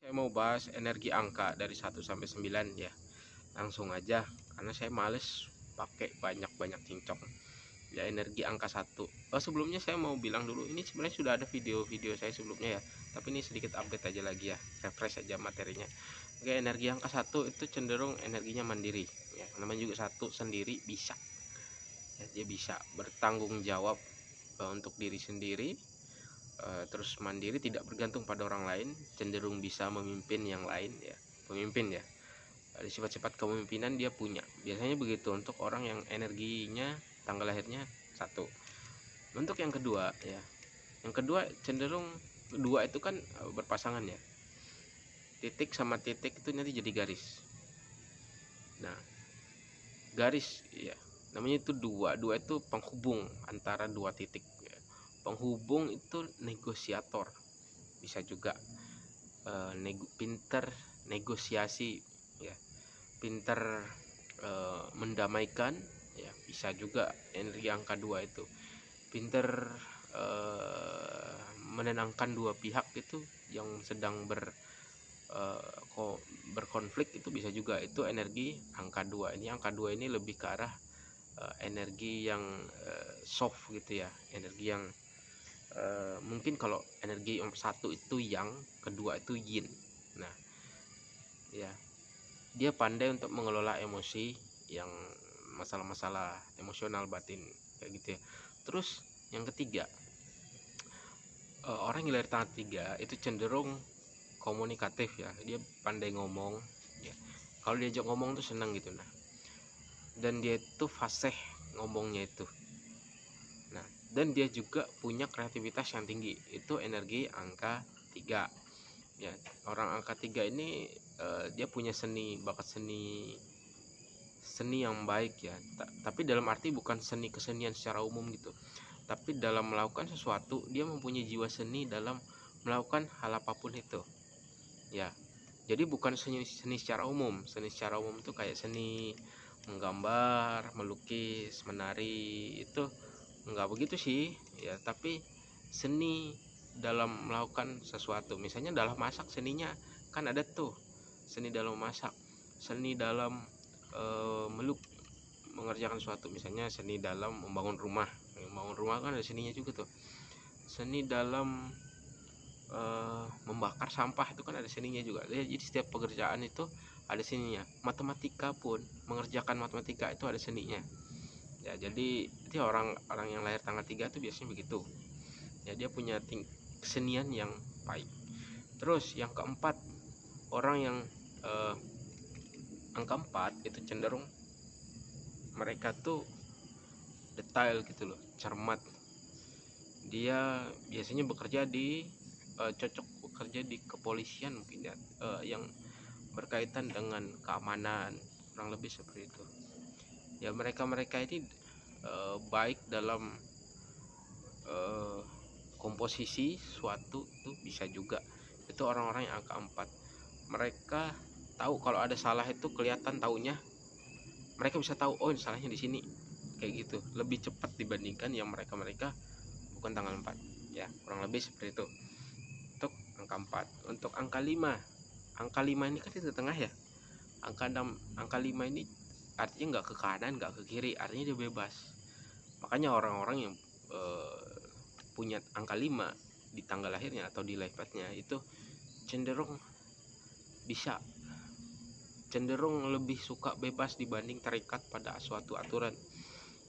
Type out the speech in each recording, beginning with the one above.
Saya mau bahas energi angka dari 1 sampai 9 ya. Langsung aja karena saya males pakai banyak-banyak cincong. Ya, energi angka 1. Sebelumnya saya mau bilang dulu, ini sebenarnya sudah ada video-video saya sebelumnya ya. Tapi ini sedikit update aja lagi ya. Refresh aja materinya. Oke, energi angka 1 itu cenderung energinya mandiri ya. Namanya juga satu, sendiri bisa. Ya, dia bisa bertanggung jawab untuk diri sendiri. Terus mandiri, tidak bergantung pada orang lain, cenderung bisa memimpin yang lain ya, pemimpin ya. Sifat-sifat kepemimpinan dia punya, biasanya begitu untuk orang yang energinya tanggal lahirnya 1. Untuk yang kedua ya, yang kedua cenderung, dua itu kan berpasangan ya, titik sama titik itu nanti jadi garis. Nah, garis ya namanya itu dua itu penghubung antara dua titik ya. Penghubung itu negosiator, bisa juga pinter negosiasi ya, pinter mendamaikan ya, bisa juga energi angka 2 itu pinter menenangkan dua pihak itu yang sedang berkonflik, itu bisa juga, itu energi angka 2. Ini angka 2 ini lebih ke arah energi yang soft gitu ya, energi yang mungkin kalau energi yang satu itu yang, kedua itu yin. Nah ya, dia pandai untuk mengelola emosi, yang masalah-masalah emosional batin kayak gitu ya. Terus yang ketiga, orang yang lahir tanggal 3 itu cenderung komunikatif ya, dia pandai ngomong ya. Kalau diajak ngomong tuh senang gitu. Nah, dan dia itu fasih ngomongnya itu. Nah, dan dia juga punya kreativitas yang tinggi, itu energi angka 3 ya. Orang angka 3 ini dia punya bakat seni yang baik ya, tapi dalam arti bukan seni kesenian secara umum gitu, tapi dalam melakukan sesuatu dia mempunyai jiwa seni dalam melakukan hal apapun itu ya. Jadi bukan seni secara umum. Seni secara umum itu kayak seni menggambar, melukis, menari, itu enggak begitu sih ya. Tapi seni dalam melakukan sesuatu, misalnya dalam masak, seninya kan ada tuh, seni dalam masak, seni dalam mengerjakan sesuatu, misalnya seni dalam membangun rumah kan ada seninya juga tuh. Seni dalam membakar sampah itu kan ada seninya juga. Jadi setiap pekerjaan itu ada seninya. Matematika pun, mengerjakan matematika itu ada seninya ya. Jadi itu orang yang lahir tanggal 3 itu biasanya begitu ya, dia punya kesenian yang baik. Terus yang keempat, orang yang angka 4 itu cenderung mereka tuh detail gitu loh, cermat. Dia biasanya bekerja di cocok bekerja di kepolisian mungkin ya, yang berkaitan dengan keamanan, kurang lebih seperti itu ya. Mereka ini baik dalam komposisi suatu, itu bisa juga. Itu orang-orang yang angka 4. Mereka tahu kalau ada salah, itu kelihatan taunya, mereka bisa tahu oh salahnya di sini kayak gitu, lebih cepat dibandingkan yang mereka bukan tanggal 4 ya, kurang lebih seperti itu untuk angka 4. Untuk angka 5, ini kan di tengah ya. Angka 6, angka 5 ini artinya nggak ke kanan, nggak ke kiri, artinya dia bebas. Makanya orang-orang yang punya angka 5 di tanggal lahirnya atau di life path-nya itu cenderung lebih suka bebas dibanding terikat pada suatu aturan.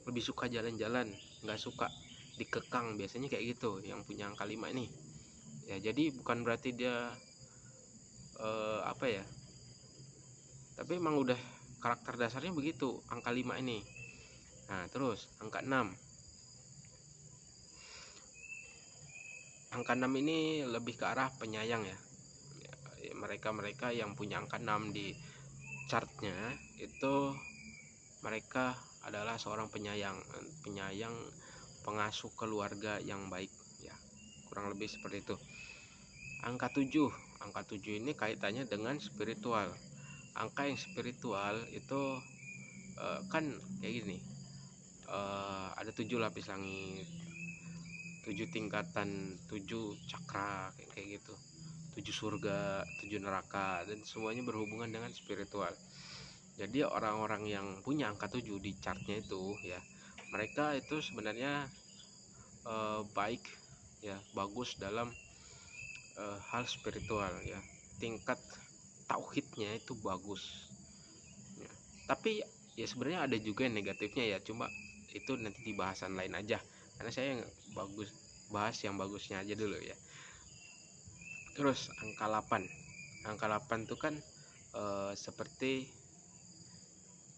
Lebih suka jalan-jalan, nggak suka dikekang, biasanya kayak gitu yang punya angka 5 ini ya. Jadi bukan berarti dia apa ya, tapi emang udah karakter dasarnya begitu angka 5 ini. Nah, terus angka 6. Angka 6 ini lebih ke arah penyayang ya. Mereka yang punya angka 6 di chartnya itu, mereka adalah seorang penyayang, pengasuh keluarga yang baik ya, kurang lebih seperti itu. Angka 7 ini kaitannya dengan spiritual. Angka yang spiritual itu kan kayak gini, ada 7 lapis langit, 7 tingkatan, 7 cakra kayak gitu. tujuh surga, tujuh neraka, dan semuanya berhubungan dengan spiritual. Jadi orang-orang yang punya angka 7 di chartnya itu ya, mereka itu sebenarnya baik ya, bagus dalam hal spiritual ya, tingkat tauhidnya itu bagus ya. Tapi ya sebenarnya ada juga yang negatifnya ya, cuma itu nanti di bahasan lain aja, karena saya yang bagus bahas yang bagusnya aja dulu ya. Terus angka 8, angka 8 itu kan seperti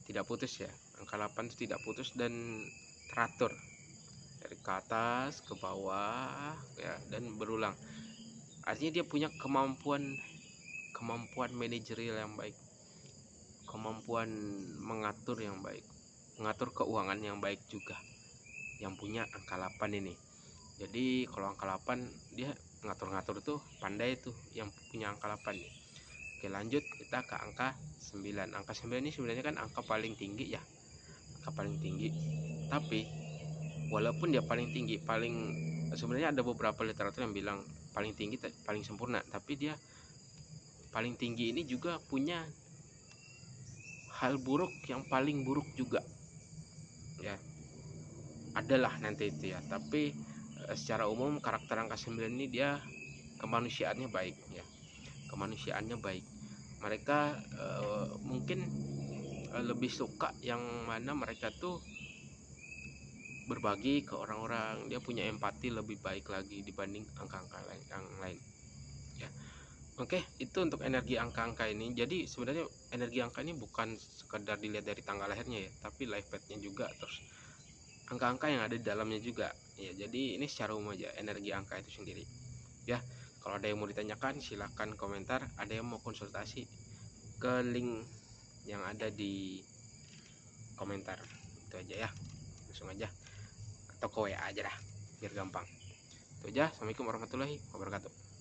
tidak putus ya. Angka 8 itu tidak putus dan teratur dari ke atas ke bawah ya, dan berulang. Artinya dia punya kemampuan manajerial yang baik, kemampuan mengatur yang baik, mengatur keuangan yang baik juga, yang punya angka 8 ini. Jadi kalau angka 8 dia ngatur-ngatur tuh pandai tuh yang punya angka 8 nih. Oke, lanjut kita ke angka 9. Angka 9 ini sebenarnya kan angka paling tinggi ya, angka paling tinggi. Tapi walaupun dia paling tinggi, sebenarnya ada beberapa literatur yang bilang paling tinggi paling sempurna, tapi dia paling tinggi ini juga punya hal buruk yang paling buruk juga ya, adalah nanti itu ya. Tapi secara umum karakter angka 9 ini dia kemanusiaannya baik ya, kemanusiaannya baik. Mereka mungkin lebih suka yang mana mereka tuh berbagi ke orang-orang, dia punya empati lebih baik lagi dibanding angka-angka yang lain ya. Oke, itu untuk energi angka-angka ini. Jadi sebenarnya energi angka ini bukan sekedar dilihat dari tanggal lahirnya ya, tapi life path-nya juga, terus angka-angka yang ada di dalamnya juga ya. Jadi ini secara umum aja energi angka itu sendiri ya. Kalau ada yang mau ditanyakan silahkan komentar, ada yang mau konsultasi ke link yang ada di komentar itu aja ya, langsung aja, atau ke WA aja dah biar gampang. Itu aja. Assalamualaikum warahmatullahi wabarakatuh.